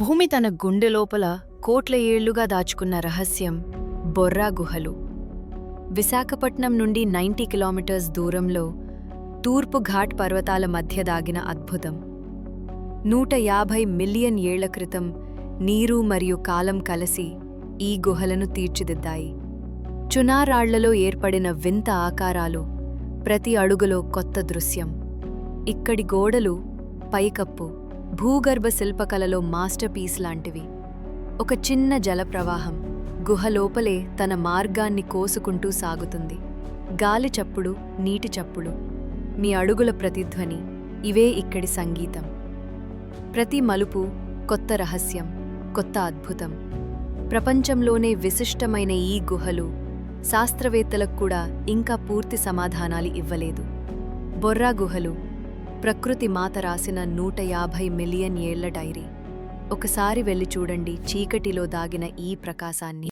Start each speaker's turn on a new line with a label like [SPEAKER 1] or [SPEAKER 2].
[SPEAKER 1] భూమి తన గుండె లోపల కోట్ల ఏళ్లుగా దాచుకున్న రహస్యం బొర్రా గుహలు. విశాఖపట్నం నుండి 90 కిలోమీటర్స్ దూరంలో తూర్పు ఘాట్ పర్వతాల మధ్య దాగిన అద్భుతం. 150 మిలియన్ ఏళ్ల క్రితం నీరు మరియు కాలం కలిసి ఈ గుహలను తీర్చిదిద్దాయి. చునారాళ్లలో ఏర్పడిన వింత ఆకారాలు, ప్రతి అడుగులో కొత్త దృశ్యం. ఇక్కడి గోడలు, పైకప్పు భూగర్భ శిల్పకలలో మాస్టర్ పీస్ లాంటివి. ఒక చిన్న జలప్రవాహం గుహలోపలే తన మార్గాన్ని కోసుకుంటూ సాగుతుంది. గాలి చప్పుడు, నీటి చప్పుడు, మీ అడుగుల ప్రతిధ్వని, ఇవే ఇక్కడి సంగీతం. ప్రతి మలుపు కొత్త రహస్యం, కొత్త అద్భుతం. ప్రపంచంలోనే విశిష్టమైన ఈ గుహలు శాస్త్రవేత్తలకు కూడా ఇంకా పూర్తి సమాధానాలు ఇవ్వలేదు. బొర్రా గుహలు ప్రకృతి మాత రాసిన 150 మిలియన్ ఏళ్ల డైరీ. ఒకసారి వెళ్ళి చూడండి చీకటిలో దాగిన ఈ ప్రకాశాన్ని.